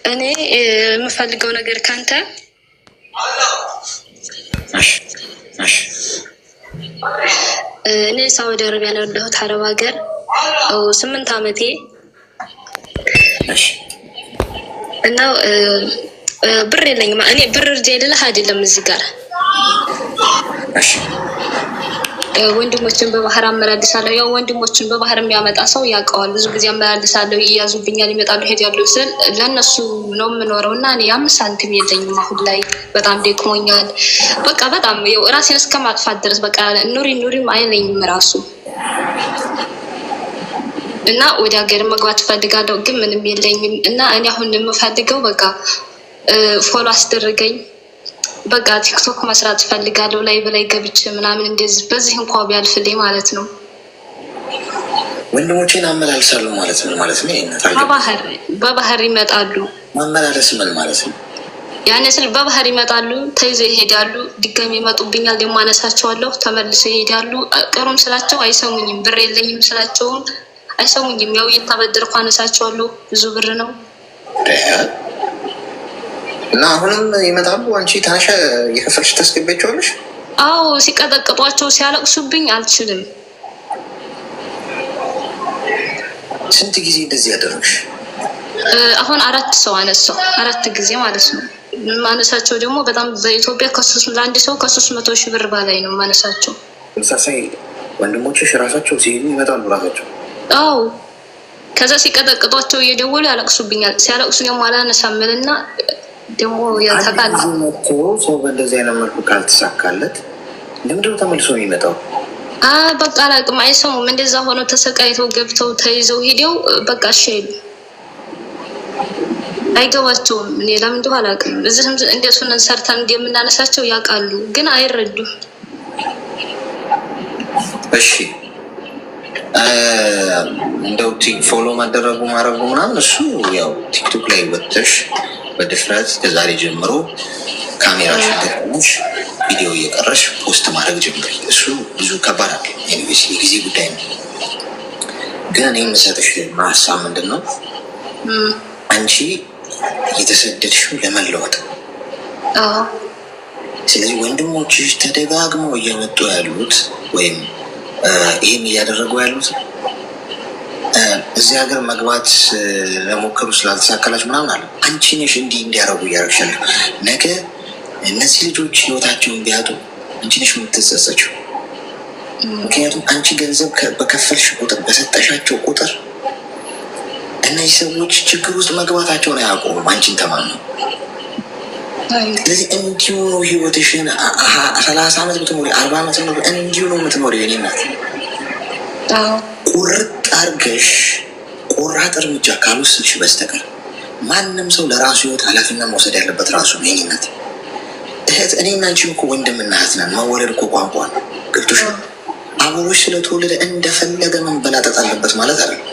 እኔ የምፈልገው ነገር ካንተ እኔ ሳውዲ አረቢያ ነው ያለሁት፣ አረብ ሀገር 8 ዓመቴ እና ብር የለኝም። እኔ ብር እርጃ የሌለህ አይደለም እዚህ ጋር ወንድሞችን በባህር አመላልሳለሁ። ያው ወንድሞችን በባህር የሚያመጣ ሰው ያውቀዋል። ብዙ ጊዜ አመላልሳለሁ፣ ይያዙብኛል፣ ይመጣሉ፣ ይሄዳሉ ስል ለእነሱ ነው የምኖረው እና እኔ 5 ሳንቲም የለኝም አሁን ላይ። በጣም ደክሞኛል። በቃ በጣም ያው ራሴን እስከ ማጥፋት ድረስ በቃ ኑሪም አይለኝም ራሱ እና ወደ ሀገር መግባት እፈልጋለሁ፣ ግን ምንም የለኝም እና እኔ አሁን የምፈልገው በቃ ፎሎ አስደረገኝ። በቃ ቲክቶክ መስራት እፈልጋለሁ፣ ላይ በላይ ገብቼ ምናምን እንደዚህ በዚህ እንኳን ቢያልፍልኝ ማለት ነው። ወንድሞቼን አመላልሳለሁ ማለት ነው ማለት ነው። በባህር ይመጣሉ። ማመላለስ ምን ማለት ነው? ያኔ ስል በባህር ይመጣሉ፣ ተይዘው ይሄዳሉ፣ ድጋሚ ይመጡብኛል፣ ደግሞ አነሳቸዋለሁ፣ ተመልሰው ይሄዳሉ። ቅሩም ስላቸው አይሰሙኝም፣ ብር የለኝም ስላቸውም አይሰሙኝም። ያው እየተበደርኩ አነሳቸዋለሁ፣ ብዙ ብር ነው እና አሁንም ይመጣሉ። አንቺ ታሻ የከፈልሽ ታስገቢያቸዋለሽ? አዎ፣ ሲቀጠቅጧቸው ሲያለቅሱብኝ አልችልም። ስንት ጊዜ እንደዚህ ያደረግሽ? አሁን 4 ሰው አነሳው፣ 4 ጊዜ ማለት ነው። ማነሳቸው ደግሞ በጣም በኢትዮጵያ ለአንድ ሰው ከ300,000 ብር በላይ ነው ማነሳቸው። ተመሳሳይ ወንድሞችሽ ራሳቸው ሲሄዱ ይመጣሉ ራሳቸው? አዎ። ከዛ ሲቀጠቅጧቸው እየደወሉ ያለቅሱብኛል። ሲያለቅሱ ደግሞ አላነሳምልና ደግሞ ያታቃል ሰው በእንደዚህ አይነት መልኩ ካልተሳካለት ለምንድነው ተመልሶ የሚመጣው? በቃ አላቅም፣ አይሰሙም። እንደዛ ሆነው ተሰቃይተው ገብተው ተይዘው ሄደው በቃ ሸይሉ አይገባቸውም። እኔ ለምን እንደው አላቅም። እዚህም እንደሱን ሰርተን እንደምናነሳቸው ያውቃሉ፣ ግን አይረዱም። እሺ እንደው ፎሎ ማድረጉ ምናምን እሱ ያው ቲክቶክ ላይ ወጥተሽ በድፍረት ከዛሬ ጀምሮ ካሜራሽ ተጠቅመሽ ቪዲዮ እየቀረሽ ፖስት ማድረግ ጀምሪ። እሱ ብዙ ከባድ አለ፣ የጊዜ ጉዳይ ነው። ግን እኔ የምሰጥሽ ሀሳብ ምንድን ነው፣ አንቺ የተሰደድሽው ለመለወጥ። ስለዚህ ወንድሞችሽ ተደጋግመው እየመጡ ያሉት ወይም ይህን እያደረጉ ያሉት እዚህ ሀገር መግባት ለሞከሩ ስላልተሳካላችሁ ምናምን አለ። አንቺ ነሽ እንዲህ እንዲያደርጉ እያደረግሻለሁ። ነገ እነዚህ ልጆች ህይወታቸውን ቢያጡ አንቺ ነሽ የምትጸጸችው። ምክንያቱም አንቺ ገንዘብ በከፈልሽ ቁጥር፣ በሰጠሻቸው ቁጥር እነዚህ ሰዎች ችግር ውስጥ መግባታቸውን አያቆሙም። አንቺን ተማምነው። ስለዚህ እንዲሁ ነው ህይወትሽን 30 ዓመት ብትኖሪ 40 ዓመት ኖሪ እንዲሁ ነው የምትኖሪ። የኔ እናት ቁርጥ አርገሽ ቆራጥ እርምጃ ካልወሰድሽ በስተቀር ማንም ሰው ለራሱ ህይወት ኃላፊነት መውሰድ ያለበት ራሱ ነው። የኔ እናት እህት፣ እኔና አንቺም እኮ ወንድምና እህት ነን። መወለድ እኮ ቋንቋ ነው። ገብቶሽ አብሮሽ ስለተወለደ እንደፈለገ መንበላጠጥ አለበት ማለት አይደለም።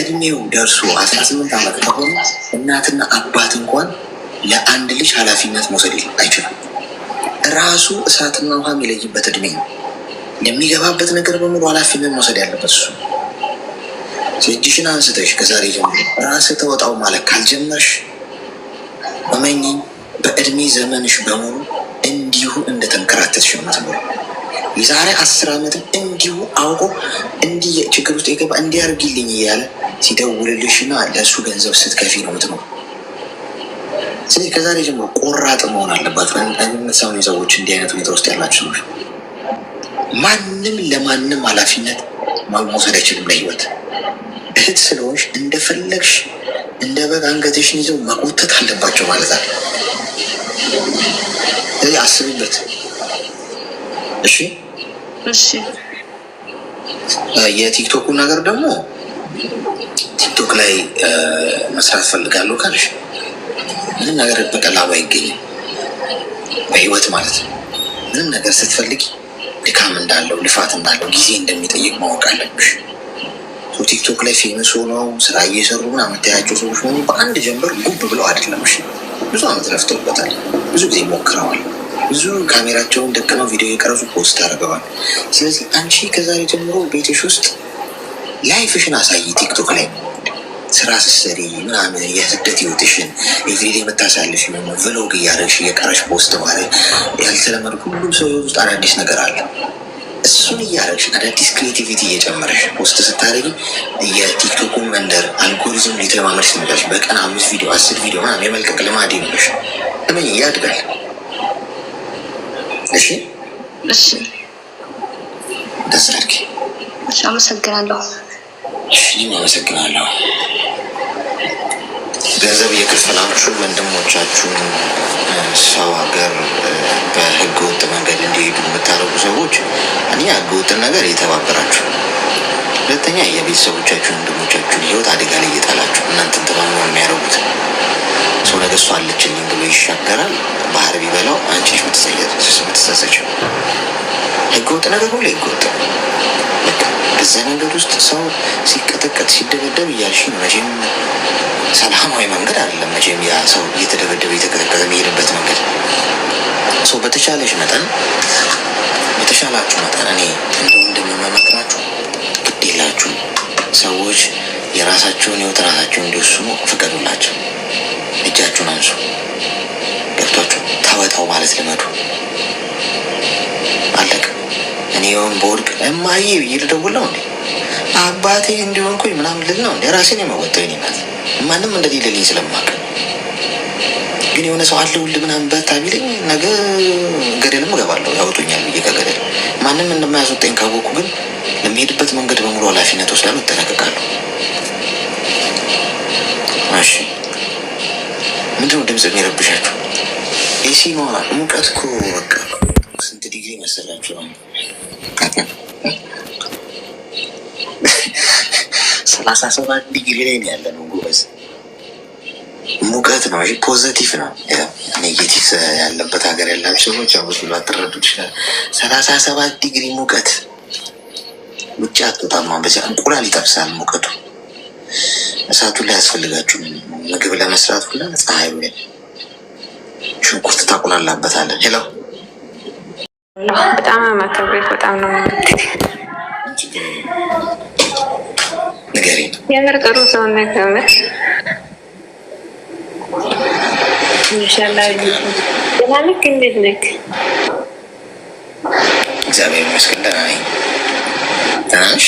እድሜው ደርሶ 18 ዓመት ከሆነ እናትና አባት እንኳን ለአንድ ልጅ ኃላፊነት መውሰድ አይችልም። ራሱ እሳትና ውሃ የሚለይበት እድሜ ነው። የሚገባበት ነገር በሙሉ ኃላፊነት መውሰድ ያለበት እሱ። እጅሽን አንስተሽ ከዛሬ ጀምሮ ራስህ ተወጣው ማለት ካልጀመርሽ እመኚኝ፣ በእድሜ ዘመንሽ በሙሉ እንዲሁ እንደተንከራተትሽ የምትኖር። የዛሬ 10 ዓመትም እንዲሁ አውቆ እንዲህ ችግር ውስጥ የገባ እንዲያርግልኝ እያለ ሲደውልልሽና ለእሱ ገንዘብ ስትከፊ ነው የምትኖር። ስለዚህ ከዛሬ ጀምሮ ቆራጥ መሆን አለባቸው። የምትሰሙ ሰዎች፣ እንዲህ አይነት ሁኔታ ውስጥ ያላችሁ ሰዎች ማንም ለማንም ኃላፊነት መውሰድ አይችልም። ለህይወት እህት ስለሆንሽ እንደፈለግሽ እንደ በግ አንገትሽን ይዘው መቆተት አለባቸው ማለት አለ። ስለዚህ አስብበት። እሺ እሺ። የቲክቶኩ ነገር ደግሞ ቲክቶክ ላይ መስራት ፈልጋለሁ ካልሽ ምንም ነገር በቀላሉ አይገኝም በህይወት ማለት ነው። ምንም ነገር ስትፈልጊ ድካም እንዳለው፣ ልፋት እንዳለው፣ ጊዜ እንደሚጠይቅ ማወቅ አለብሽ። ቲክቶክ ላይ ፌመስ ሆነው ስራ እየሰሩ ምናምን የምታያቸው ሰዎች ሆኑ በአንድ ጀንበር ጉብ ብለው አይደለም። እሺ ብዙ አመት ለፍተውበታል፣ ብዙ ጊዜ ሞክረዋል፣ ብዙ ካሜራቸውን ደቅነው ቪዲዮ የቀረጹ ፖስት አድርገዋል። ስለዚህ አንቺ ከዛሬ ጀምሮ ቤትሽ ውስጥ ላይፍሽን አሳይ። ቲክቶክ ላይ ስራ ስትሰሪ ምናምን የስደት ህይወትሽን ኤቭሪዴ የምታሳልፍ ቭሎግ እያደረግሽ እየቀረሽ ፖስት ማድረግ ያልተለመዱ ሁሉም ሰው ውስጥ አዳዲስ ነገር አለ። እሱን እያደረግሽ አዳዲስ ክሬቲቪቲ እየጨመረሽ ፖስት ስታደርጊ የቲክቶኩን መንደር አልጎሪዝም ሊተማመድ ስንጋሽ በቀን 5 ቪዲዮ 10 ቪዲዮ ምናምን የመልቀቅ ልማድ ይኖርሽ እመኝ ያድጋል። እሺ እሺ ደስ አድርጊ። እሺ አመሰግናለሁ። እሺ አመሰግናለሁ። ገንዘብ እየከፈላችሁ ወንድሞቻችሁን ሰው ሀገር በህገ ወጥ መንገድ እንዲሄዱ የምታደርጉ ሰዎች እኔ ህገ ወጥን ነገር እየተባበራችሁ፣ ሁለተኛ የቤተሰቦቻችሁን ወንድሞቻችሁን ህይወት አደጋ ላይ እየጣላችሁ እናንተን ተማምኖ የሚያደርጉት ሰው ነገ እሷ አለችልኝ ብሎ ይሻገራል። ባህር ቢበላው አንቺ ነሽ የምትጸጸችው። ህገ ወጥ ነገር ሁሉ ህገ ወጥ በቃ በዛ መንገድ ውስጥ ሰው ሲቀጠቀጥ ሲደበደብ እያልሽ መቼም ሰላማዊ መንገድ አይደለም። መቼም ያ ሰው እየተደበደበ እየተቀጠቀጠ የሚሄድበት መንገድ ሰው በተቻላችሁ መጠን እኔ እንደምመክራችሁ ግድ የላችሁም ሰዎች የራሳቸውን ህይወት ራሳቸውን እንዲወስኑ ፍቀዱላቸው። እጃችሁን አንሱ። ገብቷችሁ ተወጣው ማለት ልመዱ። አለቅ እኔ የሆን በወድቅ እማዬ ብዬ ልደውል ነው እንዴ? አባቴ እንዲሆንኩኝ ምናምን ልል ነው እንዴ? ራሴን የመወጣው የኔ ናት። ማንም እንደሌለልኝ ስለማውቅ ግን የሆነ ሰው አለውል ምናምን በታ ቢለኝ ነገ ገደልም እገባለሁ። ያወጡኛል ብዬ ከገደል ማንም እንደማያስወጣኝ ካወቁ ግን ለሚሄድበት መንገድ በሙሉ ኃላፊነት ወስዳለሁ፣ እጠነቀቃለሁ። እሺ ምንድነው ድምፅ የሚረብሻችሁ? ኤሲ ነው። ሙቀት እኮ በቃ ስንት ዲግሪ መሰላችሁ? 37 ዲግሪ ላይ ያለ ነው ጎበዝ። ሙቀት ነው። ፖዘቲቭ ነው። ኔጌቲቭ ያለበት ሀገር ያላችሁ ሰዎች አብሱ ላትረዱ ይችላል። 37 ዲግሪ ሙቀት ውጭ አትወጣማ። በዚያ እንቁላል ይጠብሳል ሙቀቱ። እሳቱ ላይ ያስፈልጋችሁ ምግብ ለመስራት ሁላ ፀሐይ ላይ ሽንኩርት ታቁላላበታለን። ሄሎ በጣም ማከብሬት በጣም ነው ንገሪኝ። የምር ጥሩ ሰው ነህ። ኢንሻአላህ ለማለት እንዴት ነህ? እግዚአብሔር ይመስገን ደህና ነኝ። ደህና ነሽ?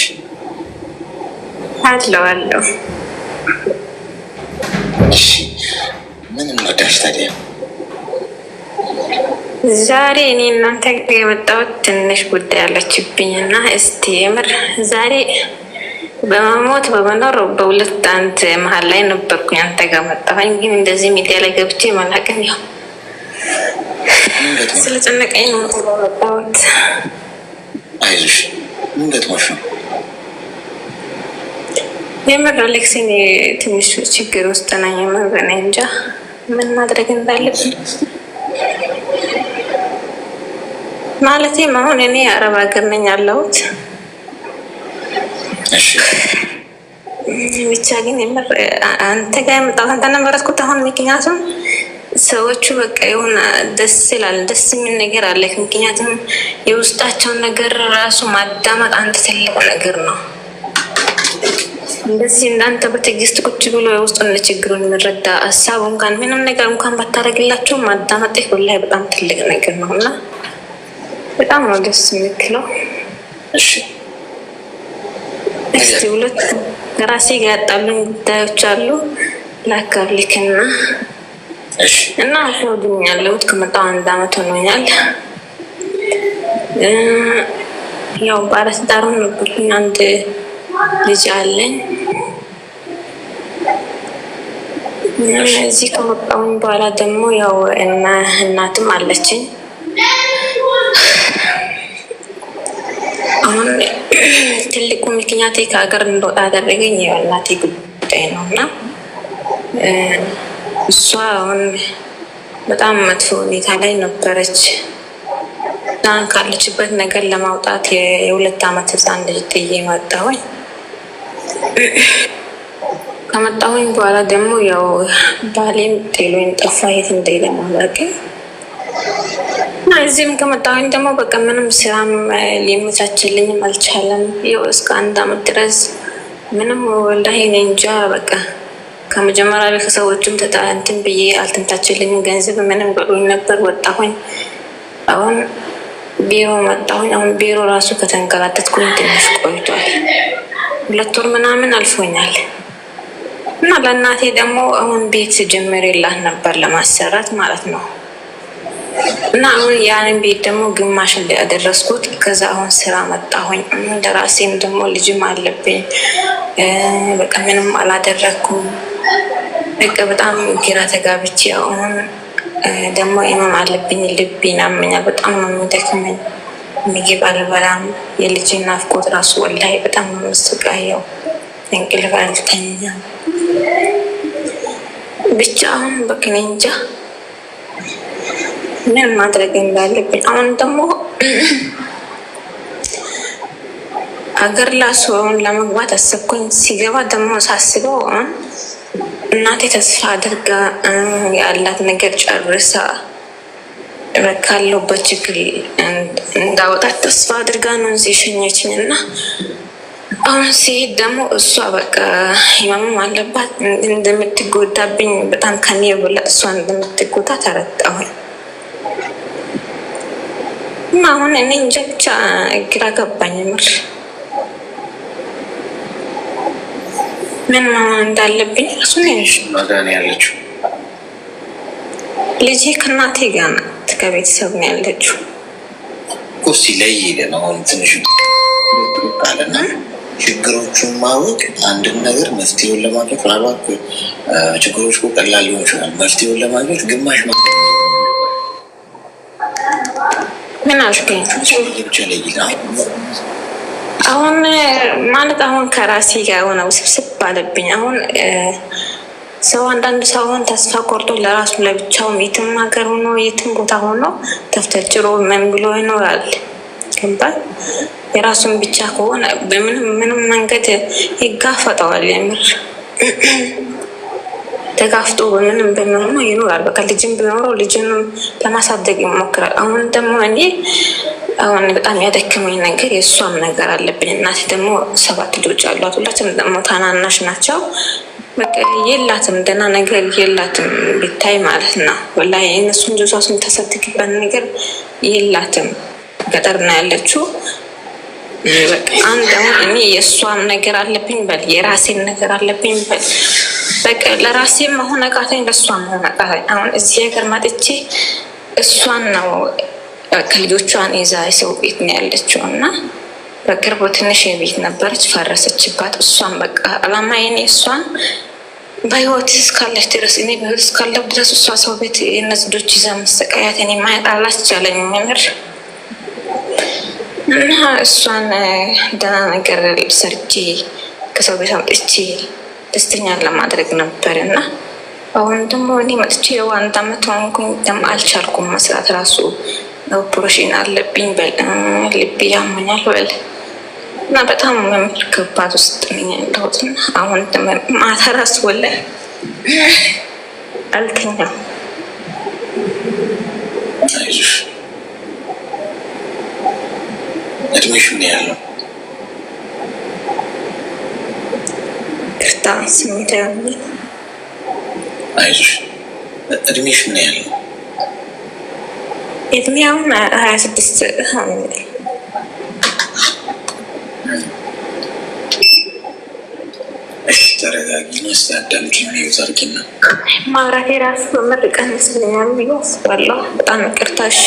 አለሁ። እሺ ምን እንወዳሽ ታዲያ? ዛሬ እኔ እናንተ ጋር የመጣሁት ትንሽ ጉዳይ አለችብኝ እና እስቲ የምር ዛሬ በመሞት በመኖር በሁለት አንድ መሀል ላይ ነበርኩኝ። አንተ ጋር መጣሁኝ፣ ግን እንደዚህ ሚዲያ ላይ ገብቼ ማላቀም ያው ስለጨነቀኝ ነው የመጣሁት። አይዞሽ፣ ምን ገጥሞሽ ነው? የምር አሌክስ፣ እኔ ትንሽ ችግር ውስጥ ነኝ። የምር እኔ እንጃ ምን ማድረግ እንዳለብኝ። ማለቴም አሁን እኔ አረብ ሀገር ነኝ ያለሁት። ብቻ ግን የምር አንተ ጋር የመጣሁት አንተ ነበረትኩት አሁን ምክንያቱም ሰዎቹ በቃ የሆነ ደስ ይላል፣ ደስ የሚል ነገር አለ። ምክንያቱም የውስጣቸውን ነገር ራሱ ማዳመጥ አንድ ትልቅ ነገር ነው። እንደዚህ እንዳንተ በትዕግስት ቁጭ ብሎ የውስጡን ችግሩን የሚረዳ ሀሳቡ እንኳን ምንም ነገር እንኳን ባታደርግላቸው ማዳመጥ ወላሂ በጣም ትልቅ ነገር ነው እና በጣም ነው ደስ የምትለው። እስቲ ሁለት ራሴ ጋር ያጣሉኝ ጉዳዮች አሉ ላካብልክና እና አሁን ያለሁት ከመጣሁ 1 አመት ሆኖኛል። ያው ባለትዳር ነበርኩኝ። አንድ ልጅ አለኝ። እዚህ ከመጣሁኝ በኋላ ደግሞ ያው እናትም አለችኝ። አሁን ትልቁ ምክንያቴ ከሀገር እንደወጣ ያደረገኝ የእናቴ ጉዳይ ነው እና እሷ አሁን በጣም መጥፎ ሁኔታ ላይ ነበረች። ካለችበት ነገር ለማውጣት የ2 አመት ህፃን ልጅ ጥዬ መጣሁኝ። ከመጣሁኝ በኋላ ደግሞ ያው ባሌም ጥሎኝ ጠፋ። የት እንደሄደ አላውቅም። እዚህም ከመጣሁኝ ደግሞ በቃ ምንም ስራም ሊመቻችልኝም አልቻለም። ያው እስከ 1 አመት ድረስ ምንም ወላሂ እኔ እንጃ። በቃ ከመጀመሪያ ላይ ከሰዎችም ተጣንትን ብዬ አልተንታችልኝም። ገንዘብ ምንም ብሎኝ ነበር። ወጣሁኝ። አሁን ቢሮ መጣሁኝ። አሁን ቢሮ ራሱ ከተንከራተትኩኝ ትንሽ ቆይቷል። 2 ወር ምናምን አልፎኛል። እና ለእናቴ ደግሞ አሁን ቤት ጀምሬላት ነበር ለማሰራት ማለት ነው። እና አሁን ያንን ቤት ደግሞ ግማሽ እንዳደረስኩት። ከዛ አሁን ስራ መጣሁኝ። ለራሴም ደግሞ ልጅም አለብኝ። በቃ ምንም አላደረኩም። በቃ በጣም ግራ ተጋብቼ አሁን ደግሞ ኢማም አለብኝ። ልቤን ያመኛል። በጣም ነው የሚደክመኝ። ምግብ አልበላም። የልጅ ናፍቆት ራሱ ወላሂ በጣም ነው የምሰቃየው። እንቅልፍ አልተኛም። ብቻ አሁን በቃ እኔ እንጃ ምን ማድረግ እንዳለብኝ። አሁን ደግሞ ሀገር ላስሆን ለመግባት አሰብኩኝ። ሲገባ ደግሞ ሳስበው እናቴ ተስፋ አድርጋ ያላት ነገር ጨርሳ ካለሁበት ችግር እንዳወጣት ተስፋ አድርጋ ነው እዚህ ሸኘችኝ። እና አሁን ሲሄድ ደግሞ እሷ በቃ ህመምም አለባት እንደምትጎዳብኝ በጣም ከኔ የበለጠ እሷ እንደምትጎዳ ተረዳሁኝ። እና አሁን እኔ እንጃ ብቻ ግራ ገባኝ። ምር ምን እንዳለብኝ እሱ ነው ያለችው። ልጄ ከእናቴ ጋር ናት፣ ከቤተሰብ ነው ያለችው። እስኪ ለይልን አሁን ትንሽ ቃልና ችግሮቹን ማወቅ አንድን ነገር መፍትሄውን ለማግኘት ምናልባት ችግሮች ቀላል ሊሆን ይችላል። መፍትሄውን ለማግኘት ግማሽ ምን አልከኝ? ብቻ ለይል አሁን ማለት አሁን ከራሴ ጋር ሆነ ውስብስብ አለብኝ። አሁን ሰው አንዳንድ ሰው አሁን ተስፋ ቆርጦ ለራሱ ለብቻውም የትም ሀገር ሆኖ የትም ቦታ ሆኖ ተፍተችሮ ምን ብሎ ይኖራል። ገባል? የራሱን ብቻ ከሆነ በምንም መንገድ ይጋፈጠዋል። የምር ተጋፍጦ በምንም ይኖራል። በቃ ልጅም ቢኖረው ልጅንም ለማሳደግ ይሞክራል። አሁን ደግሞ እኔ አሁን በጣም ያደክመኝ ነገር የእሷም ነገር አለብኝ። እናቴ ደግሞ 7 ልጆች አሏት። ሁላችንም ደግሞ ታናናሽ ናቸው። በቃ የላትም ደህና ነገር የላትም ብታይ ማለት ነው። ወላሂ እነሱን ጆሳስ የምታሳድግበት ነገር የላትም። ገጠር ነው ያለችው። በቃ አንድ አሁን እኔ የእሷም ነገር አለብኝ በል፣ የራሴን ነገር አለብኝ በል። በቃ ለራሴም መሆን አቃተኝ፣ ለእሷም መሆን አቃተኝ። አሁን እዚህ ሀገር መጥቼ እሷን ነው ከልጆቿን ይዛ ሰው ቤት ነው ያለችው። እና በቅርቡ ትንሽ የቤት ነበረች ፈረሰችባት። እሷን በቃ አላማዬ እኔ እሷን በህይወት እስካለች ድረስ እኔ በህይወት እስካለሁ ድረስ እሷ ሰው ቤት የእነዚህ ልጆች ይዛ መሰቃያት እኔ ማየት አላስቻለኝም። የምር እና እሷን ደህና ነገር ሰርቼ ከሰው ቤት አምጥቼ ደስተኛ ለማድረግ ነበር። እና አሁን ደግሞ እኔ መጥቼ 1 አመት ሆንኩኝ። ደግሞ አልቻልኩም መስራት ራሱ ኦፕሬሽን አለብኝ በል፣ ልቤ ያመኛል በል። እና በጣም ከባድ ውስጥ ነኝ ያለሁት። አሁን ማታ ራሱ ወላሂ አልተኛም። እድሜሽ ምን ያለው? ቅርታ ስሜት ያለ አይዞሽ። እድሜሽ ምን ያለው? እድሜያውን 26 ተረጋጊ። እስኪ አዳምጪኝ። ሚዩት አድርጊና ማውራቴ ራሱ ምር ቀንስልኛል ብዬ አስባለሁ። በጣም ይቅርታ። እሺ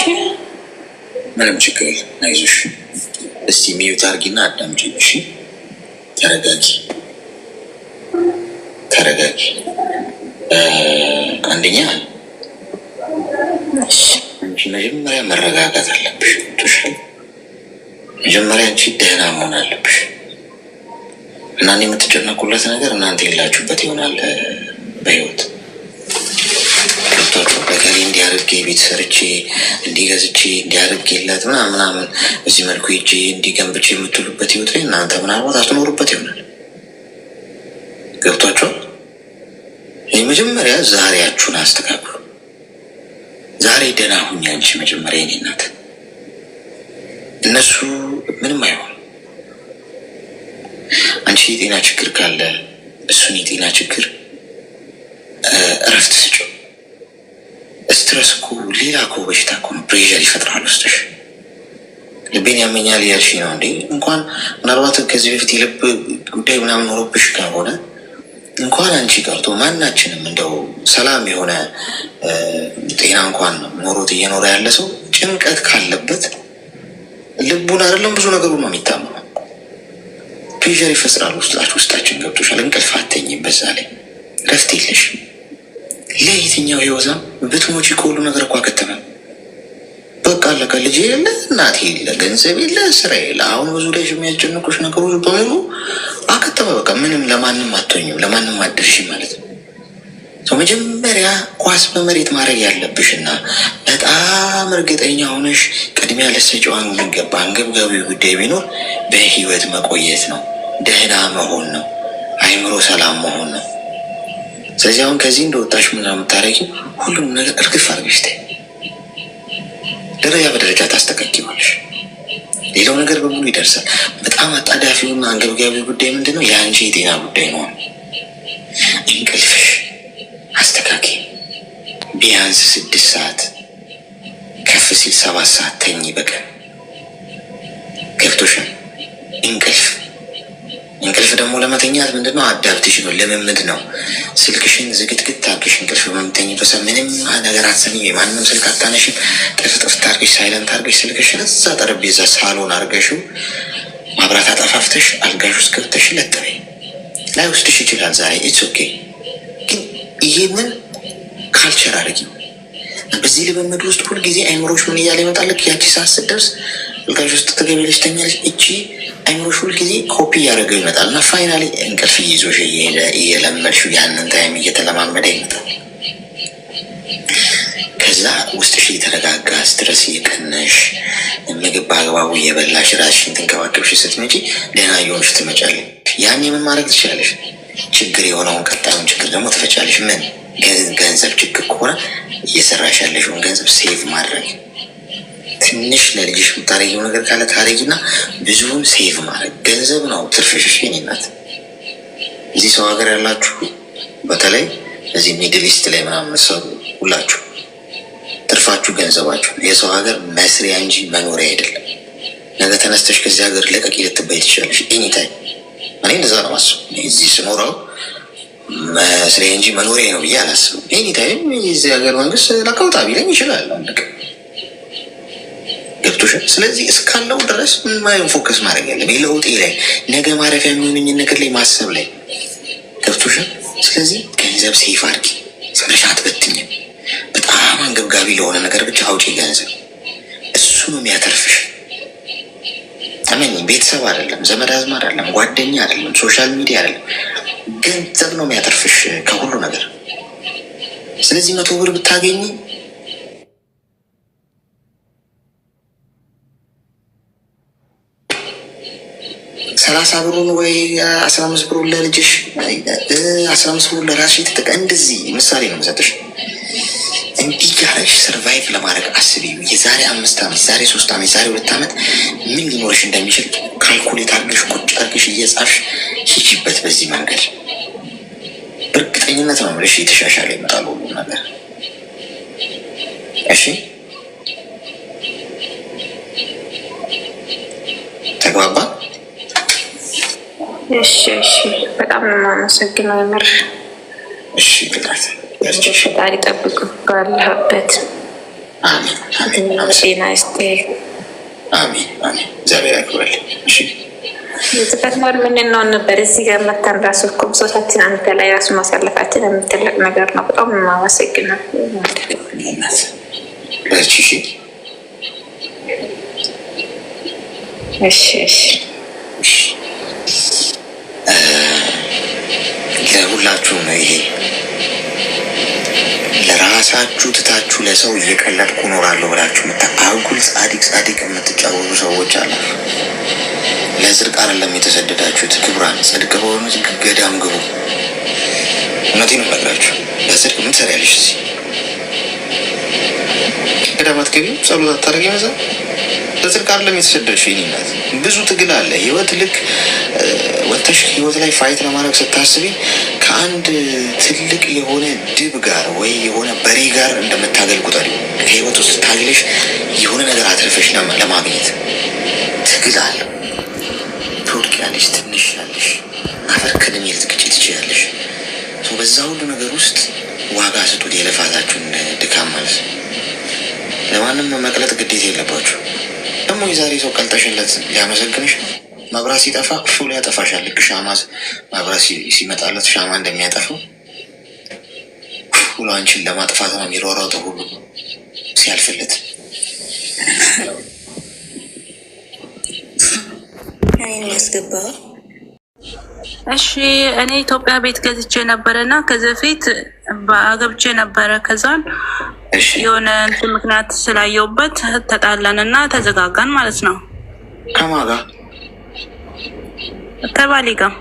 ምንም ችግር የለም። አይዞሽ። እስቲ ሚዩት አድርጊና አዳምጪኝ። እሺ ተረጋጊ፣ ተረጋጊ። አንደኛ መጀመሪያ መረጋጋት አለብሽ። መጀመሪያ አንቺ ደህና መሆን አለብሽ። እና እኔ የምትጨነቁለት ነገር እናንተ የላችሁበት ይሆናል። በህይወት ገብቷችሁ በገሌ እንዲያደርግ ቤት ሰርቼ እንዲገዝቼ እንዲያደርግለት ምናምን በዚህ መልኩ ሄጄ እንዲገንብቼ የምትሉበት ህይወት ላይ እናንተ ምናልባት አትኖሩበት ይሆናል። ገብቷችሁ መጀመሪያ ዛሬያችሁን አስተካክሉ። ዛሬ ደህና ሁኝ አንቺ መጀመሪያ የኔ እናት። እነሱ ምንም አይሆን አንቺ የጤና ችግር ካለ እሱን የጤና ችግር እረፍት ስጭው። ስትረስ እኮ ሌላ እኮ በሽታ እኮ ነው፣ ፕሬዠር ይፈጥራል ውስጥሽ። ልቤን ያመኛል ያልሽ ነው እንዴ? እንኳን ምናልባት ከዚህ በፊት የልብ ጉዳይ ምናምን ኖሮብሽ ከሆነ እንኳን አንቺ ቀርቶ ማናችንም እንደው ሰላም የሆነ ጤና እንኳን ኖሮት እየኖረ ያለ ሰው ጭንቀት ካለበት ልቡን አይደለም ብዙ ነገሩ ነው የሚታመመው። ፕሬዠር ይፈጥራል ውስጣችን ገብቶሻል። እንቅልፍ አተኝም፣ በዛ ላይ ረፍት የለሽ። ለየትኛው ህይወዛም ብትሞቺ ከሁሉ ነገር እኮ አከተመ። በቃ አለቀ። ልጅ የለ፣ እናት የለ፣ ገንዘብ የለ፣ ስራ የለ። አሁን ብዙ ላይ የሚያስጨንቁሽ ነገሮች በሙሉ አከተመ። በቃ ምንም ለማንም አትሆኝም፣ ለማንም አደርሽ ማለት ነው። መጀመሪያ ኳስ በመሬት ማድረግ ያለብሽና በጣም እርግጠኛ ሆነሽ ቅድሚያ ለሰጪው የሚገባ አንገብጋቢ ጉዳይ ቢኖር በህይወት መቆየት ነው፣ ደህና መሆን ነው፣ አይምሮ ሰላም መሆን ነው። ስለዚህ አሁን ከዚህ እንደወጣሽ ምናምን የምታረጊው ሁሉም ነገር እርግፍ አድርገሽ ተይ። ደረጃ በደረጃ ታስተካክዪዋለሽ። ሌላው ነገር በሙሉ ይደርሳል። በጣም አጣዳፊውና አንገብጋቢ ጉዳይ ምንድን ነው? የአንቺ የጤና ጉዳይ ነው። እንቅልፍሽ አስተካኪ። ቢያንስ 6 ሰዓት ከፍ ሲል 7 ሰዓት ተኝ በቀን። ገብቶሻል? እንቅልፍ ደግሞ ለመተኛት ምንድነው? አዳፕቴሽን ነው፣ ልምምድ ነው። ስልክሽን ዝግትግት አድርገሽ እንቅልፍ በምተኝበት ምንም ነገር አትሰሚም። የማንም ስልክ አታነሽም። ጥፍጥፍ አድርገሽ ሳይለንት አድርገሽ ስልክሽን እዛ ጠረጴዛ ሳሎን አድርገሽው ማብራት አጠፋፍተሽ አልጋሽ ውስጥ ገብተሽ ለጥበይ ላይ ውስጥሽ ይችላል ዛሬ ኢትስ ኦኬ። ግን ይሄንን ካልቸር አድርጊው። በዚህ ልምምድ ውስጥ ሁልጊዜ አይምሮሽ ምን እያለ ይመጣል? ልክ ያቺ ሰዓት ስትደርስ አልጋሽ ውስጥ ተገቢለሽ ተኛለሽ። እቺ አይምሮሽ ሁልጊዜ ኮፒ እያደረገው ይመጣል እና ፋይናሊ እንቅልፍ ይዞሽ እየለመድሽው ያንን ታይም እየተለማመደ ይመጣል። ከዛ ውስጥሽ እየተረጋጋ ስትረስ እየቀነሽ ምግብ በአግባቡ እየበላሽ ራስሽን ትንከባከብሽ ስትመጪ ደህና እየሆንሽ ትመጫለሽ። ያን የምን ማድረግ ትችላለሽ? ችግር የሆነውን ቀጣዩን ችግር ደግሞ ትፈጫለሽ። ምን ገንዘብ ችግር ከሆነ እየሰራሽ ያለሽውን ገንዘብ ሴቭ ማድረግ። ትንሽ ለልጅሽ የምታረጊው ነገር ካለ ታረጊና ብዙውን ሴቭ ማድረግ። ገንዘብ ነው ትርፍሽሽ። የኔ እናት እዚህ ሰው ሀገር ያላችሁ በተለይ እዚህ ሚድል ኢስት ላይ ምናምን መሰሩ ሁላችሁ ትርፋችሁ ገንዘባችሁ። የሰው ሀገር መስሪያ እንጂ መኖሪያ አይደለም። ነገ ተነስተሽ ከዚህ ሀገር ለቀቂ ልትባይ ትችላለሽ ኤኒታይም። እኔ እንደዛ ነው ማስቡ። እዚህ ስኖረው መስሪያ እንጂ መኖሪያ ነው ብዬ አላስብም። ኤኒታይም የዚህ ሀገር መንግስት ላካውጣ ቢለኝ ይችላል። አንድ ገብቶሻል? ስለዚህ እስካለው ድረስ ማየን ፎከስ ማድረግ ያለ ለውጤ ላይ ነገ ማረፊያ የሚሆንኝን ነገር ላይ ማሰብ ላይ ገብቶሻል? ስለዚህ ገንዘብ ሴፍ አድርጊ። ዝምብለሽ አትበትኝም። በጣም አንገብጋቢ ለሆነ ነገር ብቻ አውጪ ገንዘብ። እሱ ነው የሚያተርፍሽ። ተመኝ ቤተሰብ አይደለም፣ ዘመድ አዝማድ አይደለም፣ ጓደኛ አይደለም፣ ሶሻል ሚዲያ አይደለም። ገንዘብ ነው የሚያተርፍሽ ከሁሉ ነገር። ስለዚህ 100 ብር ብታገኝ 30 ብሩን ወይ 15 ብሩን ለልጅሽ 15 ብሩን ለራስሽ ተጠቀ። እንደዚህ ምሳሌ ነው የምሰጥሽ። እንዲህ ያለሽ ሰርቫይቭ ለማድረግ አስቢ። የዛሬ 5 ዓመት፣ ዛሬ 3 ዓመት፣ ዛሬ 2 ዓመት ምን ሊኖርሽ እንደሚችል ካልኩሌት አድርገሽ ቁጭ አድርገሽ እየጻፍሽ ሂጂበት። በዚህ መንገድ በእርግጠኝነት ነው የምልሽ የተሻሻለ ይመጣል ሁሉ ነገር። እሺ ተግባባ? እሺ በጣም ነው የማመሰግነው የምር። እሺ ብላት ፈጣሪ ጠብቁ ባለህበት። አሜን አሜን። ጤና ይስጥህ። አሜን አሜን። እግዚአብሔር ያክብርልኝ። እሺ የጽፈት ማር ምን ነው ነበር እዚህ ጋር መታን ራሱ እኮ ብሶታችን አንተ ላይ ራሱ ማሳለፋችን የምትልቅ ነገር ነው። በጣም ነው የማመሰግነው። እሺ ለሁላችሁ ነው ይሄ። ለራሳችሁ ትታችሁ ለሰው እየቀለድኩ እኖራለሁ ብላችሁ አጉል ጻድቅ የምትጫወቱ ሰዎች አላችሁ። ለጽድቅ አይደለም የተሰደዳችሁት። ክቡራን ጽድቅ በሆኑ ገዳም ግቡ። እውነቴን ነው የምነግራችሁ። ለጽድቅ ምን ትሰሪያለሽ? እዚህ ገዳም አትገቢም? ጸሎት አታደርጊም? እዛ ለጽድቅ አይደለም የተሰደድሽ ይናት ብዙ ትግል አለ። ህይወት ልክ ወተሽ ህይወት ላይ ፋይት ለማድረግ ስታስቢ ከአንድ ትልቅ የሆነ ድብ ጋር ወይ የሆነ በሬ ጋር እንደምታገል ቁጠሪ። ከህይወት ውስጥ ታግለሽ የሆነ ነገር አትርፈሽ ለማግኘት ትግል አለ። ትወድቂያለሽ፣ ትንሽ ያለሽ አፈር ከደሜ ልትግጪ ትችያለሽ። በዛ ሁሉ ነገር ውስጥ ዋጋ ስጡት፣ የልፋታችሁን ድካም ማለት ነው። ለማንም መቅለጥ ግዴታ የለባችሁ። ደግሞ የዛሬ ሰው ቀልጠሽለት ሊያመሰግንሽ ነው። መብራት ሲጠፋ ፉል ያጠፋሻል። ልክ ሻማ መብራት ሲመጣለት ሻማ እንደሚያጠፋው ሁሉ አንቺን ለማጥፋት ነው የሚሯሯጠው ሁሉ ሲያልፍለት። ያስገባው እሺ እኔ ኢትዮጵያ ቤት ገዝቼ ነበረና ከዚህ በፊት አገብቼ ነበረ። ከዛን የሆነ እንትን ምክንያት ስላየውበት ተጣላን እና ተዘጋጋን ማለት ነው። ከማን ጋር? ከባሌ ጋር።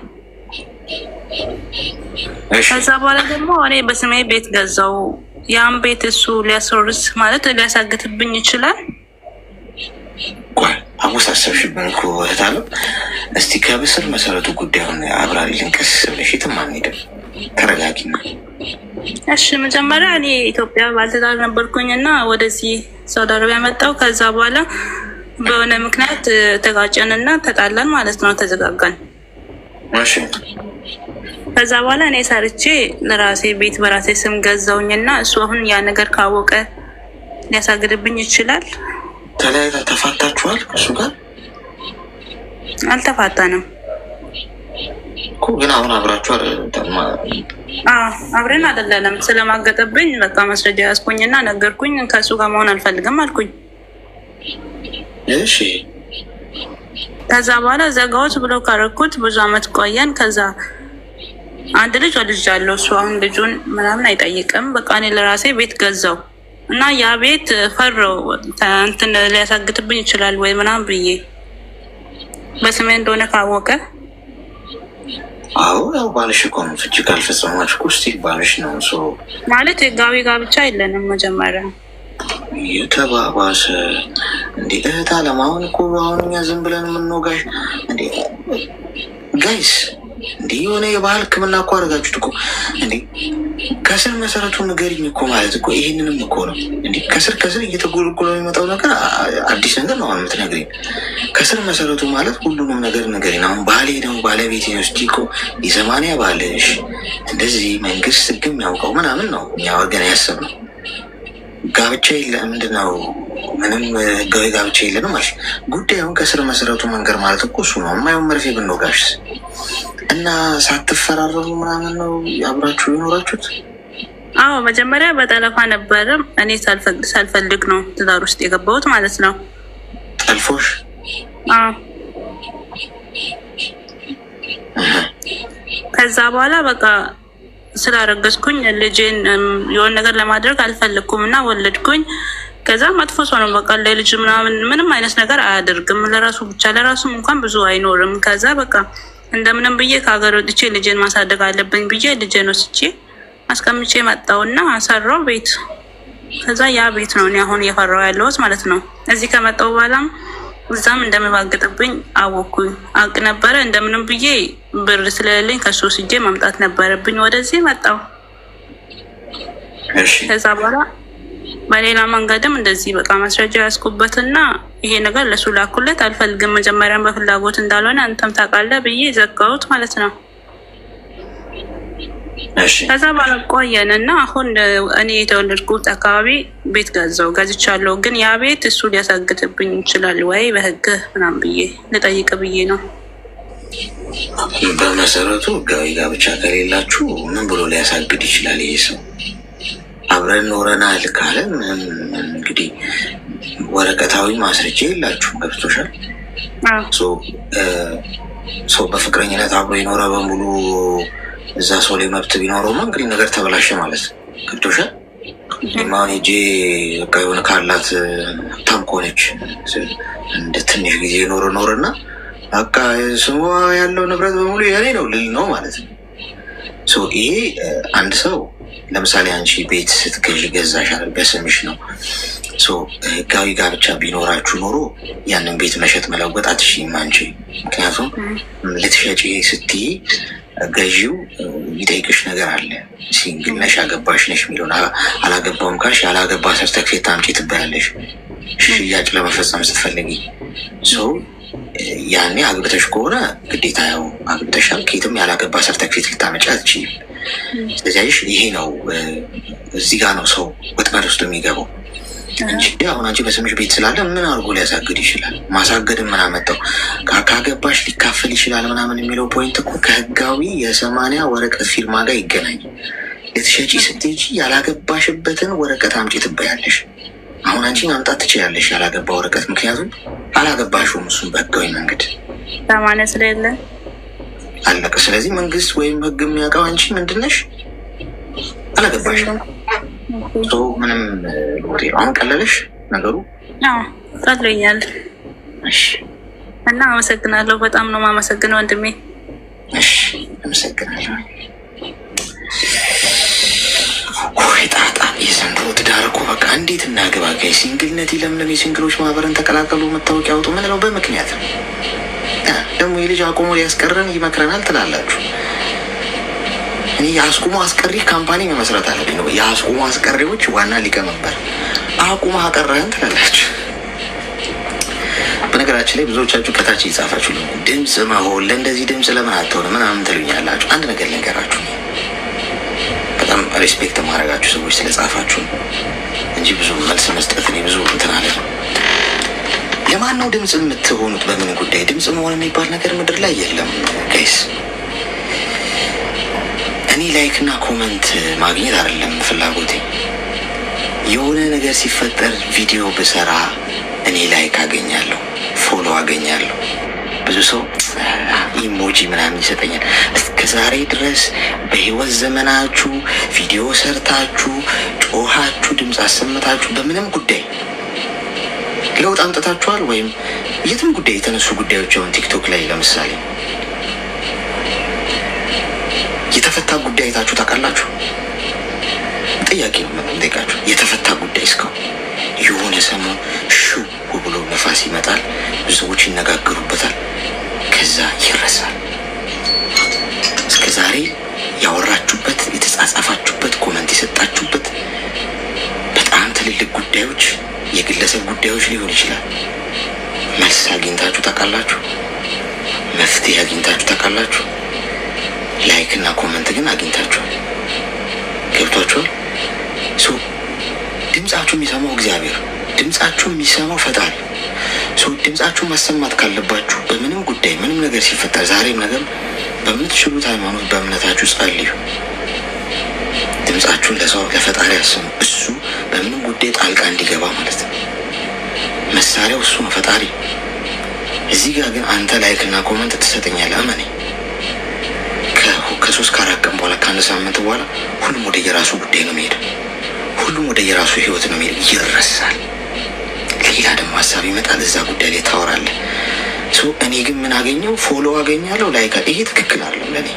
ከዛ በኋላ ደግሞ እኔ በስሜ ቤት ገዛው። ያን ቤት እሱ ሊያስወርስ ማለት ሊያሳግትብኝ ይችላል። አወሳሰብሽብን እኮ እህታለም። እስቲ ከብስር መሰረቱ ጉዳዩን አብራሪልን። ቀስ ብለሽ የትም አንሄድም። ተረጋጊና። እሺ መጀመሪያ እኔ ኢትዮጵያ ባልተዳር ነበርኩኝ እና ወደዚህ ሳውዲ አረቢያ መጣሁ። ከዛ በኋላ በሆነ ምክንያት ተጋጨን እና ተጣላን ማለት ነው። ተዘጋጋን። እሺ ከዛ በኋላ እኔ ሰርቼ ለራሴ ቤት በራሴ ስም ገዛውኝ እና እሱ አሁን ያ ነገር ካወቀ ሊያሳግድብኝ ይችላል። ተለያይታ ተፋታችኋል? ከእሱ ጋር አልተፋታንም እኮ ግን አሁን አብራችኋል? አብረን አይደለም። ስለማገጠብኝ በቃ ማስረጃ ያዝኩኝና ነገርኩኝ። ከእሱ ጋር መሆን አልፈልግም አልኩኝ። እሺ ከዛ በኋላ ዘጋዎች ብሎ ካረኩት ብዙ አመት ቆየን። ከዛ አንድ ልጅ ወልጃለሁ። እሱ አሁን ልጁን ምናምን አይጠይቅም። በቃ እኔ ለራሴ ቤት ገዛው እና ያ ቤት ፈረው እንትን ሊያሳግትብኝ ይችላል ወይ ምናምን ብዬ በስሜ እንደሆነ ካወቀ። አዎ ያው ባልሽ እኮ ነው። ፍቺ ካልፈጸማችሁ እኮ ስቲል ባልሽ ነው። ማለት ህጋዊ ጋብቻ የለንም። መጀመሪያ የተባባሰ እንዴ እህት አለም። አሁን እኮ አሁን እኛ ዝም ብለን የምንወጋሽ እንዴ ጋይስ እንዴ የሆነ የባህል ሕክምና እኮ አደረጋችሁት እኮ እንዴ። ከስር መሰረቱ ንገሪኝ እኮ ማለት እኮ ይህንንም እኮ ነው እንዴ። ከስር እየተጎለጎለ የሚመጣው ነገር አዲስ ነገር ነው። አሁን የምትነግሪኝ ከስር መሰረቱ ማለት ሁሉንም ነገር ንገሪኝ። አሁን ባሌ ነው ባለቤቴ ነው እስቲ እኮ የሰማንያ ባልሽ እንደዚህ መንግስት ህግም ያውቀው ምናምን ነው እኛ ወገን ያሰብነው። ጋብቻ የለ ምንድን ነው ምንም ህጋዊ ጋብቻ የለንም አልሽ። ጉዳዩን ከስር መሰረቱ መንገር ማለት እኮ እሱ ነው። የማየውን መርፌ ብንወጋሽስ እና ሳትፈራረሙ ምናምን ነው አብራችሁ የኖራችሁት? አዎ መጀመሪያ በጠለፋ ነበረ። እኔ ሳልፈልግ ነው ትዳር ውስጥ የገባሁት ማለት ነው። ጠልፎሽ? አዎ። ከዛ በኋላ በቃ ስላረገዝኩኝ ልጄን የሆነ ነገር ለማድረግ አልፈልኩም እና ወለድኩኝ። ከዛ መጥፎ ሰው ነው በቃ ለልጅ ምንም አይነት ነገር አያደርግም። ለራሱ ብቻ ለራሱም እንኳን ብዙ አይኖርም። ከዛ በቃ እንደምንም ብዬ ከሀገር ወጥቼ ልጄን ማሳደግ አለብኝ ብዬ ልጄን ወስጄ አስቀምጬ መጣውና ሰራው ቤት። ከዛ ያ ቤት ነው እኔ አሁን እየፈራው ያለሁት ማለት ነው። እዚህ ከመጣው በኋላም እዛም እንደሚባግጥብኝ አወኩኝ። አቅ ነበረ እንደምንም ብዬ ብር ስለሌለኝ ከሱ ወስጄ ማምጣት ነበረብኝ። ወደዚህ መጣው። ከዛ በኋላ በሌላ መንገድም እንደዚህ በቃ ማስረጃ ያስኩበትና ይሄ ነገር ለሱ ላኩለት። አልፈልግም መጀመሪያም በፍላጎት እንዳልሆነ አንተም ታውቃለህ ብዬ ዘጋሁት ማለት ነው። ከዛ በኋላ ቆየን እና አሁን እኔ የተወለድኩት አካባቢ ቤት ገዝቻለሁ። ግን ያ ቤት እሱ ሊያሳግትብኝ ይችላል ወይ በህግ ምናምን ብዬ ልጠይቅ ብዬ ነው። በመሰረቱ ህጋዊ ጋብቻ ከሌላችሁ ምን ብሎ ሊያሳግድ ይችላል? ይሄ ሰው አብረን ኖረናል ካለ እንግዲህ ወረቀታዊ ማስረጃ የላችሁም። ገብቶሻል? ሰው በፍቅረኝነት አብሮ የኖረ በሙሉ እዛ ሰው ላይ መብት ቢኖረውማ እንግዲህ ነገር ተበላሸ ማለት ነው። ገብቶሻል? ማን ሄጄ በቃ የሆነ ካላት በጣም ከሆነች እንደ ትንሽ ጊዜ ኖርና በቃ ስሟ ያለው ንብረት በሙሉ የኔ ነው ልል ነው ማለት ነው። ይሄ አንድ ሰው ለምሳሌ አንቺ ቤት ስትገዢ ገዛሽ አይደል? በስምሽ ነው። ህጋዊ ጋብቻ ቢኖራችሁ ኖሮ ያንን ቤት መሸጥ መለወጥ አትችይም አንቺ። ምክንያቱም ልትሸጪ ስትይ ገዢው ይጠይቅሽ ነገር አለ። ሲንግል ነሽ አገባሽ ነሽ የሚለውን አላገባውም ካልሽ ያላገባ ሰርተፊኬት አምጪ ትባያለሽ፣ ሽያጭ ለመፈጸም ስትፈልጊ። ያኔ አግብተሽ ከሆነ ግዴታ ያው አግብተሻል፣ ከየትም ያላገባ ሰርተፊኬት ልታመጪ አትችይም። ስለዚህ ይሄ ነው እዚህ ጋር ነው ሰው ወጥመድ ውስጥ የሚገባው እንጂ አሁን አንቺ በስምሽ ቤት ስላለ ምን አድርጎ ሊያሳግድ ይችላል? ማሳገድም ምን አመጣው? ካገባሽ ሊካፈል ይችላል ምናምን የሚለው ፖይንት እኮ ከህጋዊ የ80 ወረቀት ፊርማ ጋር ይገናኝ። ልትሸጪ ስትሄጂ ያላገባሽበትን ወረቀት አምጪ ትባያለሽ። አሁን አንቺ ማምጣት ትችያለሽ ያላገባ ወረቀት፣ ምክንያቱም አላገባሽውም እሱን በህጋዊ መንገድ 80 ስለሌለ አለቀ። ስለዚህ መንግስት ወይም ህግ የሚያውቀው አንቺ ምንድነሽ? አላገባሽም። ምንም አሁን ቀለለሽ ነገሩ? ቀሎኛል። እና አመሰግናለሁ። በጣም ነው የማመሰግነው ወንድሜ። አመሰግናለሁ። ወይ ጣጣ የዘንድሮ ትዳር እኮ በቃ እንዴት እናግባ ጋይ ሲንግልነት ይለምለም፣ የሲንግሎች ማህበርን ተቀላቀሉ፣ መታወቂያ አውጡ ምንለው በምክንያት ነው። ደግሞ የልጅ አቁሞ ሊያስቀረን ይመክረናል ትላላችሁ። እኔ የአስቁሞ አስቀሪ ካምፓኒ መመስረት አለብኝ ነው። የአስቁሞ አስቀሪዎች ዋና ሊቀመንበር አቁሞ አቀረህን ትላላችሁ። በነገራችን ላይ ብዙዎቻችሁ ከታች እየጻፋችሁ ድምፅ መሆን ለእንደዚህ ድምፅ ለምን አትሆንም ምናምን ትሉኛላችሁ። አንድ ነገር ልንገራችሁ፣ በጣም ሬስፔክት ማድረጋችሁ ሰዎች ስለጻፋችሁ እንጂ ብዙ መልስ መስጠት እኔ ብዙ እንትን አለ ነው። ለማን ነው ድምፅ የምትሆኑት? በምን ጉዳይ? ድምፅ መሆን የሚባል ነገር ምድር ላይ የለም ጋይስ። እኔ ላይክ እና ኮመንት ማግኘት አይደለም ፍላጎቴ። የሆነ ነገር ሲፈጠር ቪዲዮ ብሰራ እኔ ላይክ አገኛለሁ፣ ፎሎ አገኛለሁ። ብዙ ሰው ኢሞጂ ምናምን ይሰጠኛል። እስከ ዛሬ ድረስ በህይወት ዘመናችሁ ቪዲዮ ሰርታችሁ ጮሃችሁ ድምፅ አሰምታችሁ በምንም ጉዳይ ለውጥ አምጥታችኋል? ወይም የትም ጉዳይ የተነሱ ጉዳዮች አሁን ቲክቶክ ላይ ለምሳሌ የተፈታ ጉዳይ አይታችሁ ታውቃላችሁ? ጥያቄ ነው የምንጠይቃችሁ። የተፈታ ጉዳይ እስካሁን የሆነ ሰሞን ሽው ብሎ ነፋስ ይመጣል፣ ብዙ ሰዎች ይነጋገሩበታል፣ ከዛ ይረሳል። እስከ ዛሬ ያወራችሁበት፣ የተጻጻፋችሁበት፣ ኮመንት የሰጣችሁበት በጣም ትልልቅ ጉዳዮች፣ የግለሰብ ጉዳዮች ሊሆን ይችላል። መልስ አግኝታችሁ ታውቃላችሁ? መፍትሄ አግኝታችሁ ታውቃላችሁ? ላይክ እና ኮመንት ግን አግኝታችኋል። ገብቷችኋል? ድምጻችሁ የሚሰማው እግዚአብሔር፣ ድምጻችሁ የሚሰማው ፈጣሪ። ድምጻችሁ ማሰማት ካለባችሁ በምንም ጉዳይ ምንም ነገር ሲፈጠር ዛሬም ነገር በምትችሉት ሃይማኖት በእምነታችሁ ጸልዩ። ድምጻችሁን ለሰው ለፈጣሪ ያሰሙ። እሱ በምንም ጉዳይ ጣልቃ እንዲገባ ማለት ነው። መሳሪያው እሱ ነው ፈጣሪ። እዚህ ጋር ግን አንተ ላይክ እና ኮመንት ትሰጠኛለህ። እመኔ ከ3 ከ4 ቀን በኋላ ከአንድ ሳምንት በኋላ ሁሉም ወደ የራሱ ጉዳይ ነው የሚሄድ። ሁሉም ወደ የራሱ ህይወት ነው የሚሄድ። ይረሳል። ሌላ ደግሞ ሀሳብ ይመጣል። እዛ ጉዳይ ላይ ታወራለህ። እኔ ግን ምን አገኘው? ፎሎ አገኛለሁ፣ ላይክ። ይሄ ትክክል አይደለም ለእኔ።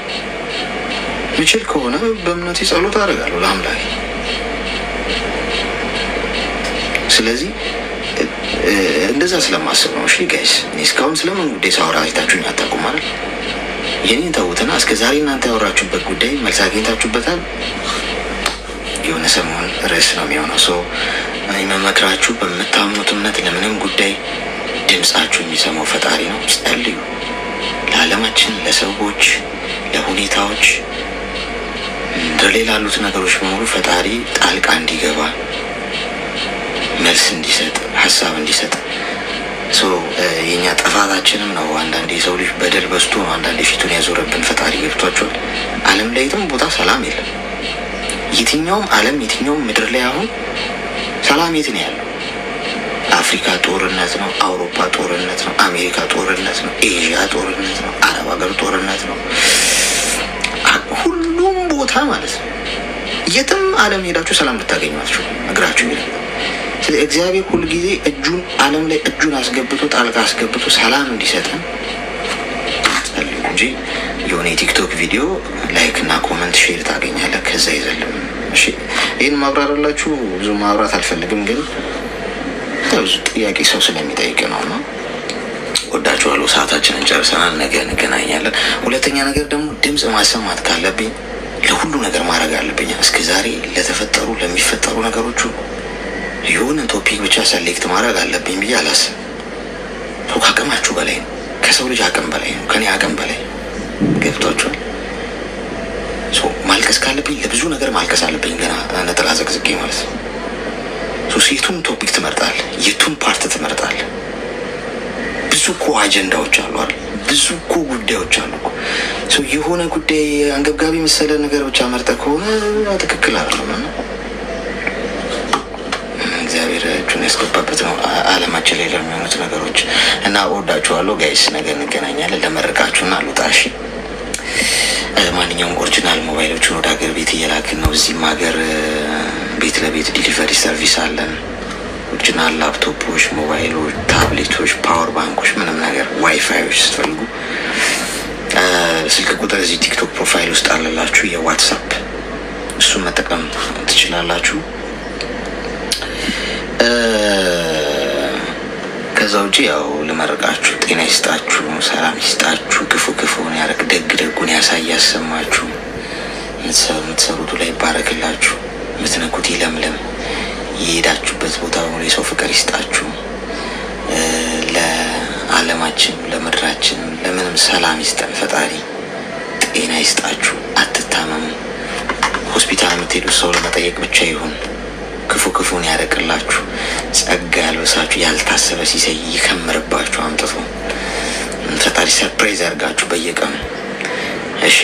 ምችል ከሆነ በእምነቴ ጸሎት አደርጋለሁ ለአምላኬ። ስለዚህ እንደዛ ስለማስብ ነው። እሺ ጋይስ፣ እኔ እስካሁን ስለምን ጉዳይ ሳወራ አይታችሁኝ አታውቁም አይደል? የኔን ተዉትና እስከ ዛሬ እናንተ ያወራችሁበት ጉዳይ መልስ አግኝታችሁበታል? የሆነ ሰሞን ርዕስ ነው የሚሆነው። እኔ መመክራችሁ በምታምኑት እምነት ለምንም ጉዳይ ድምፃችሁ የሚሰማው ፈጣሪ ነው። ጸልዩ። ለዓለማችን፣ ለሰዎች፣ ለሁኔታዎች፣ ለሌላ ላሉት ነገሮች በሙሉ ፈጣሪ ጣልቃ እንዲገባ፣ መልስ እንዲሰጥ፣ ሀሳብ እንዲሰጥ። የእኛ ጥፋታችንም ነው። አንዳንድ የሰው ልጅ በደል በዝቶ ነው አንዳንድ ፊቱን ያዞረብን ፈጣሪ። ገብቷቸዋል። ዓለም ላይ የትም ቦታ ሰላም የለም። የትኛውም ዓለም የትኛውም ምድር ላይ አሁን ሰላም የት ነው ያለው? አፍሪካ ጦርነት ነው፣ አውሮፓ ጦርነት ነው፣ አሜሪካ ጦርነት ነው፣ ኤዥያ ጦርነት ነው፣ አረብ ሀገር ጦርነት ነው። ሁሉም ቦታ ማለት ነው። የትም ዓለም ሄዳችሁ ሰላም ልታገኟችሁ እግራችሁ ይላል። ስለዚህ እግዚአብሔር ሁልጊዜ እጁን ዓለም ላይ እጁን አስገብቶ ጣልቃ አስገብቶ ሰላም እንዲሰጠን ጸልዩ እንጂ የሆነ የቲክቶክ ቪዲዮ ላይክ እና ኮመንት ሼር ታገኛለህ። ከዛ ይዘልም እሺ፣ ይህን ማብራራላችሁ ብዙ ማብራት አልፈልግም፣ ግን ብዙ ጥያቄ ሰው ስለሚጠይቅ ነው እና ወዳችኋለሁ። ሰዓታችንን ጨርሰናል። ነገ እንገናኛለን። ሁለተኛ ነገር ደግሞ ድምፅ ማሰማት ካለብኝ ለሁሉ ነገር ማድረግ አለብኝ። እስከ ዛሬ ለተፈጠሩ ለሚፈጠሩ ነገሮቹ የሆነ ቶፒክ ብቻ ሰሌክት ማድረግ አለብኝ ብዬ አላስብም። ሰው ከአቅማችሁ በላይ ነው። ከሰው ልጅ አቅም በላይ ነው። ከኔ አቅም በላይ ገብቷችኋል። ማልቀስ ካለብኝ ለብዙ ነገር ማልቀስ አለብኝ። ገና ነጠላ ዘቅዝቄ ማለት ነው። የቱን ቶፒክ ትመርጣል? የቱን ፓርት ትመርጣል? ብዙ እኮ አጀንዳዎች አሉ አይደል? ብዙ እኮ ጉዳዮች አሉ እኮ። የሆነ ጉዳይ አንገብጋቢ መሰለ ነገር ብቻ መርጠ ከሆነ ትክክል አይደለም። እግዚአብሔር እጁን ያስገባበት ነው አለማችን ላይ ለሚሆኑት ነገሮች እና እወዳችኋለሁ ጋይስ። ነገ እንገናኛለን። ለመረቃችሁና አልወጣሽ ማንኛውም ኦሪጂናል ሞባይሎችን ወደ ሀገር ቤት እየላክን ነው። እዚህም ሀገር ቤት ለቤት ዲሊቨሪ ሰርቪስ አለን። ኦሪጂናል ላፕቶፖች፣ ሞባይሎች፣ ታብሌቶች፣ ፓወር ባንኮች፣ ምንም ነገር ዋይፋዮች ስትፈልጉ ስልክ ቁጥር እዚህ ቲክቶክ ፕሮፋይል ውስጥ አለላችሁ፣ የዋትሳፕ እሱን መጠቀም ትችላላችሁ። ከዛ ውጭ ያው ልመርቃችሁ፣ ጤና ይስጣችሁ፣ ሰላም ይስጣችሁ፣ ክፉ ክፉን ያረቅ፣ ደግ ደጉን ያሳይ ያሰማችሁ፣ የምትሰሩት ላይ ይባረክላችሁ፣ የምትነኩት ይለምለም፣ የሄዳችሁበት ቦታ በሙሉ የሰው ፍቅር ይስጣችሁ። ለዓለማችን ለምድራችን ለምንም ሰላም ይስጠን ፈጣሪ፣ ጤና ይስጣችሁ፣ አትታመሙ። ሆስፒታል የምትሄዱት ሰው ለመጠየቅ ብቻ ይሁን። ክፉ ክፉን ያረቅላችሁ፣ ጸጋ ያልበሳችሁ፣ ያልታሰበ ሲሳይ ይከምርባችሁ አምጥቶ ፈጣሪ ሰርፕራይዝ ያርጋችሁ በየቀኑ። እሺ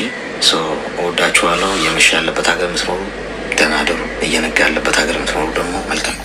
እወዳችኋለሁ። የመሸ ያለበት ሀገር የምትኖሩ ደህና እደሩ። እየነጋ ያለበት ሀገር የምትኖሩ ደግሞ መልካም